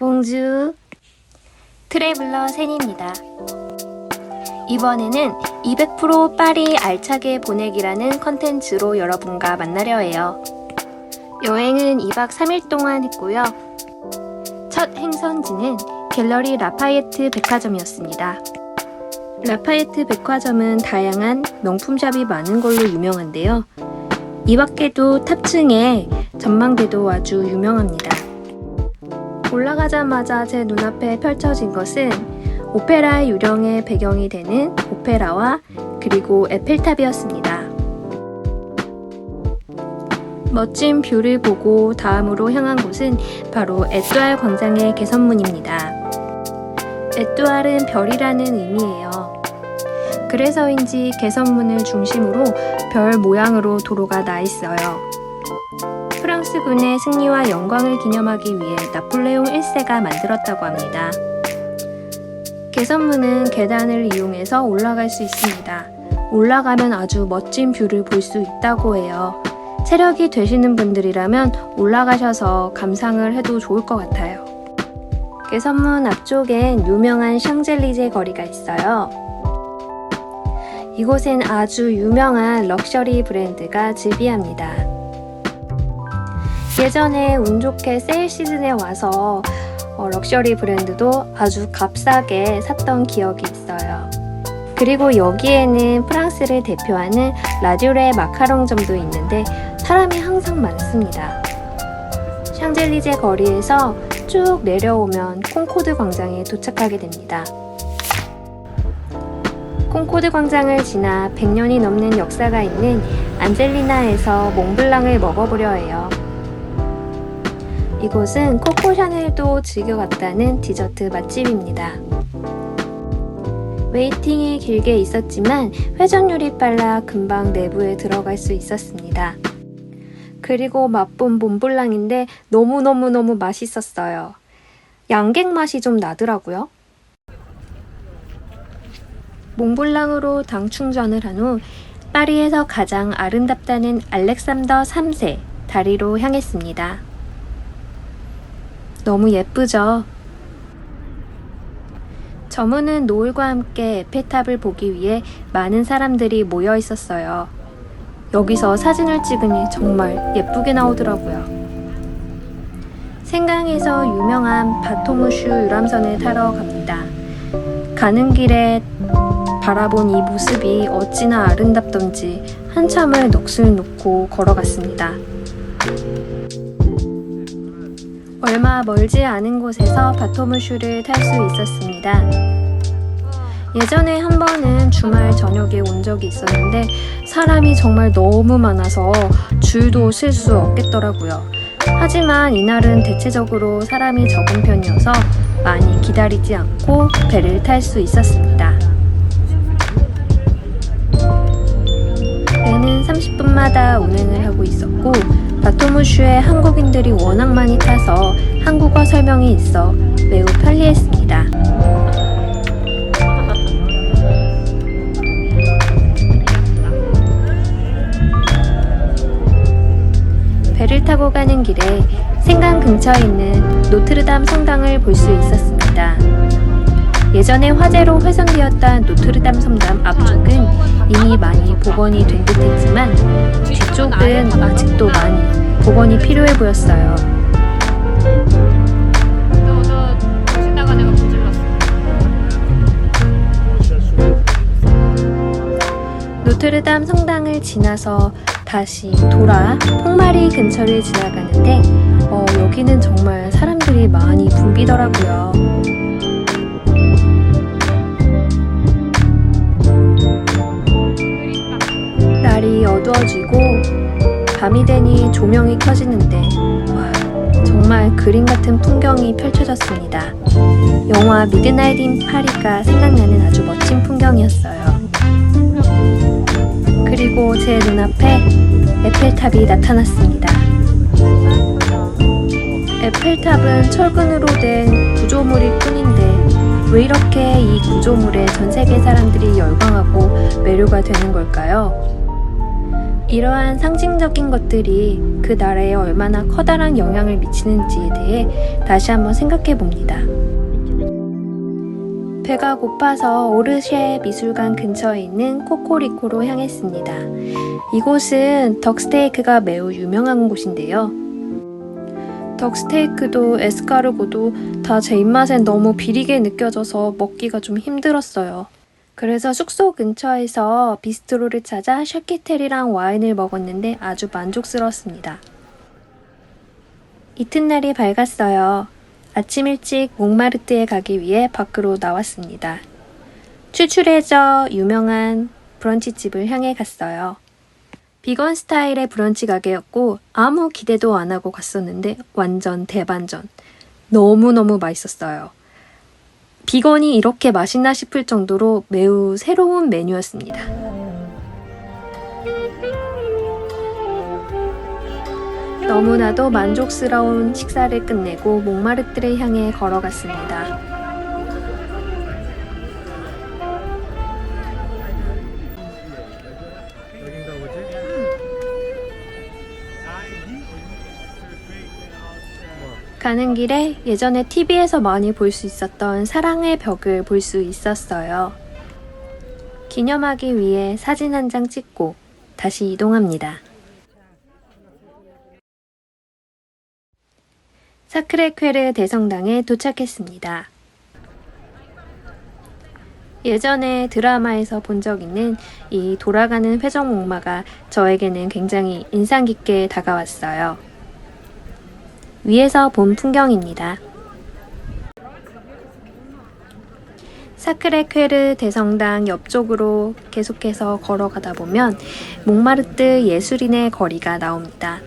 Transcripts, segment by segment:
봉주 트래블러 센입니다. 이번에는 200% 파리 알차게 보내기라는 컨텐츠로 여러분과 만나려 해요. 여행은 2박 3일 동안 했고요. 첫 행선지는 갤러리 라파예트 백화점이었습니다. 라파예트 백화점은 다양한 명품샵이 많은 걸로 유명한데요. 이 밖에도 탑층에 전망대도 아주 유명합니다. 올라가자마자 제 눈앞에 펼쳐진 것은 오페라 유령의 배경이 되는 오페라와 그리고 에펠탑이었습니다. 멋진 뷰를 보고 다음으로 향한 곳은 바로 에뚜알 광장의 개선문입니다. 에뚜알은 별이라는 의미예요. 그래서인지 개선문을 중심으로 별 모양으로 도로가 나 있어요. 프랑스군의 승리와 영광을 기념하기 위해 나폴레옹 1세가 만들었다고 합니다. 개선문은 계단을 이용해서 올라갈 수 있습니다. 올라가면 아주 멋진 뷰를 볼 수 있다고 해요. 체력이 되시는 분들이라면 올라가셔서 감상을 해도 좋을 것 같아요. 개선문 앞쪽엔 유명한 샹젤리제 거리가 있어요. 이곳엔 아주 유명한 럭셔리 브랜드가 즐비합니다. 예전에 운 좋게 세일 시즌에 와서 럭셔리 브랜드도 아주 값싸게 샀던 기억이 있어요. 그리고 여기에는 프랑스를 대표하는 라듀레 마카롱점도 있는데 사람이 항상 많습니다. 샹젤리제 거리에서 쭉 내려오면 콩코드 광장에 도착하게 됩니다. 콩코드 광장을 지나 100년이 넘는 역사가 있는 안젤리나에서 몽블랑을 먹어보려 해요. 이곳은 코코 샤넬도 즐겨갔다는 디저트 맛집입니다. 웨이팅이 길게 있었지만 회전율이 빨라 금방 내부에 들어갈 수 있었습니다. 그리고 맛본 몽블랑인데 너무너무 맛있었어요. 양갱 맛이 좀 나더라고요. 몽블랑으로 당 충전을 한 후 파리에서 가장 아름답다는 알렉산더 3세 다리로 향했습니다. 너무 예쁘죠? 저문은 노을과 함께 에펠탑을 보기 위해 많은 사람들이 모여 있었어요. 여기서 사진을 찍으니 정말 예쁘게 나오더라고요. 생강에서 유명한 바토무슈 유람선을 타러 갑니다. 가는 길에 바라본 이 모습이 어찌나 아름답던지 한참을 넋을 놓고 걸어갔습니다. 얼마 멀지 않은 곳에서 바토무슈를 탈 수 있었습니다. 예전에 한 번은 주말 저녁에 온 적이 있었는데 사람이 정말 너무 많아서 줄도 셀 수 없겠더라고요. 하지만 이날은 대체적으로 사람이 적은 편이어서 많이 기다리지 않고 배를 탈 수 있었습니다. 배는 30분마다 운행을 하고 있었고 바토무슈에 한국인들이 워낙 많이 타서 한국어 설명이 있어 매우 편리했습니다. 배를 타고 가는 길에 생강 근처에 있는 노트르담 성당을 볼 수 있었습니다. 예전에 화재로 훼손되었던 노트르담 성당 앞쪽은 이미 많이 복원이 된 듯 했지만 뒤쪽은 아직도 많이 복원이 필요해 보였어요. 노트르담 성당을 지나서 다시 돌아 퐁마리 근처를 지나가는데 여기는 정말 사람들이 많이 붐비더라고요. 날이 어두워지고 밤이 되니 조명이 켜지는데 정말 그림 같은 풍경이 펼쳐졌습니다. 영화 미드나잇 인 파리가 생각나는 아주 멋진 풍경이었어요. 그리고 제 눈앞에 에펠탑이 나타났습니다. 에펠탑은 철근으로 된 구조물일 뿐인데 왜 이렇게 이 구조물에 전 세계 사람들이 열광하고 매료가 되는 걸까요? 이러한 상징적인 것들이 그 나라에 얼마나 커다란 영향을 미치는지에 대해 다시 한번 생각해 봅니다. 배가 고파서 오르쉐 미술관 근처에 있는 코코리코로 향했습니다. 이곳은 덕스테이크가 매우 유명한 곳인데요. 덕스테이크도 에스카르고도 다 제 입맛엔 너무 비리게 느껴져서 먹기가 좀 힘들었어요. 그래서 숙소 근처에서 비스트로를 찾아 샤키테리랑 와인을 먹었는데 아주 만족스러웠습니다. 이튿날이 밝았어요. 아침 일찍 몽마르트에 가기 위해 밖으로 나왔습니다. 출출해져 유명한 브런치집을 향해 갔어요. 비건 스타일의 브런치 가게였고 아무 기대도 안 하고 갔었는데 완전 대반전. 너무너무 맛있었어요. 비건이 이렇게 맛있나 싶을 정도로 매우 새로운 메뉴였습니다. 너무나도 만족스러운 식사를 끝내고 몽마르트를 향해 걸어갔습니다. 가는 길에 예전에 TV에서 많이 볼 수 있었던 사랑의 벽을 볼 수 있었어요. 기념하기 위해 사진 한 장 찍고 다시 이동합니다. 사크레퀘르 대성당에 도착했습니다. 예전에 드라마에서 본 적 있는 이 돌아가는 회전목마가 저에게는 굉장히 인상 깊게 다가왔어요. 위에서 본 풍경입니다. 사크레퀘르 대성당 옆쪽으로 계속해서 걸어가다 보면 몽마르트 예술인의 거리가 나옵니다.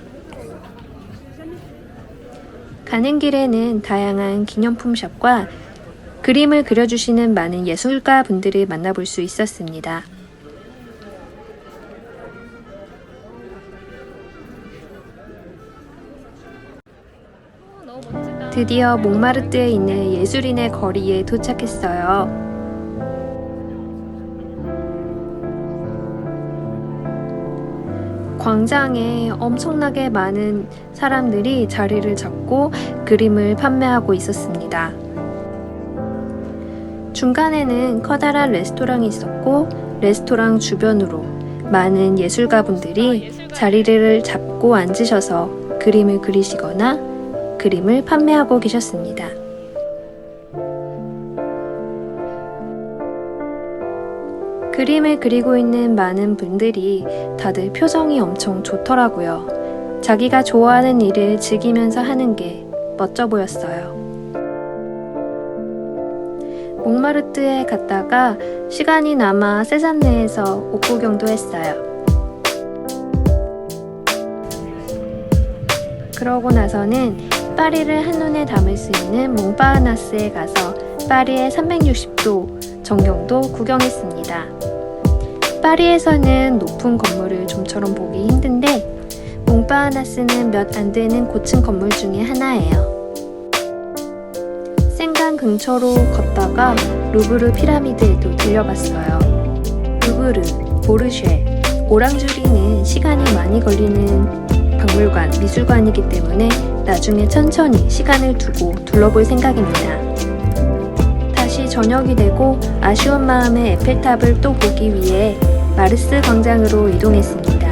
가는 길에는 다양한 기념품 샵과 그림을 그려주시는 많은 예술가 분들을 만나볼 수 있었습니다. 드디어 몽마르트에 있는 예술인의 거리에 도착했어요. 광장에 엄청나게 많은 사람들이 자리를 잡고 그림을 판매하고 있었습니다. 중간에는 커다란 레스토랑이 있었고 레스토랑 주변으로 많은 예술가분들이 자리를 잡고 앉으셔서 그림을 그리시거나 그림을 판매하고 계셨습니다. 그림을 그리고 있는 많은 분들이 다들 표정이 엄청 좋더라고요. 자기가 좋아하는 일을 즐기면서 하는 게 멋져 보였어요. 몽마르트에 갔다가 시간이 남아 세잔네에서 옷구경도 했어요. 그러고 나서는 파리를 한눈에 담을 수 있는 몽파르나스에 가서 파리의 360도 전경도 구경했습니다. 파리에서는 높은 건물을 좀처럼 보기 힘든데 몽파르나스는 몇 안 되는 고층 건물 중에 하나예요. 생강 근처로 걷다가 루브르 피라미드에도 들려봤어요. 루브르, 보르쉐, 오랑주리는 시간이 많이 걸리는 박물관, 미술관이기 때문에 나중에 천천히 시간을 두고 둘러볼 생각입니다. 다시 저녁이 되고 아쉬운 마음에 에펠탑을 또 보기 위해 마르스 광장으로 이동했습니다.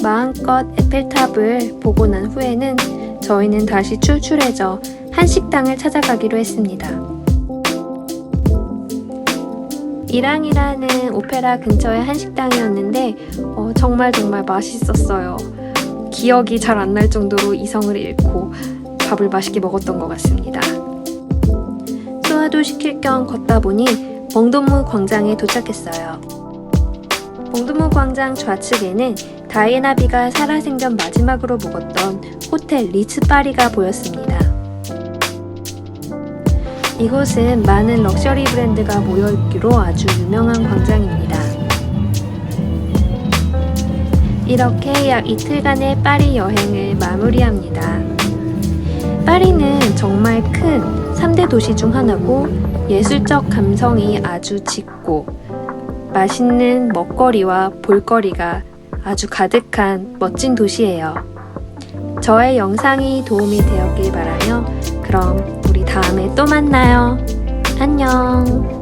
마음껏 에펠탑을 보고 난 후에는 저희는 다시 출출해져 한식당을 찾아가기로 했습니다. 이랑이라는 오페라 근처의 한식당이었는데 정말 맛있었어요. 기억이 잘 안 날 정도로 이성을 잃고 밥을 맛있게 먹었던 것 같습니다. 소화도 시킬 겸 걷다 보니 몽도무 광장에 도착했어요. 몽도무 광장 좌측에는 다이애나비가 살아생전 마지막으로 묵었던 호텔 리츠 파리가 보였습니다. 이곳은 많은 럭셔리 브랜드가 모여있기로 아주 유명한 광장입니다. 이렇게 약 이틀간의 파리 여행을 마무리합니다. 파리는 정말 큰 3대 도시 중 하나고 예술적 감성이 아주 짙고 맛있는 먹거리와 볼거리가 아주 가득한 멋진 도시예요. 저의 영상이 도움이 되었길 바라며 그럼 우리 다음에 또 만나요. 안녕.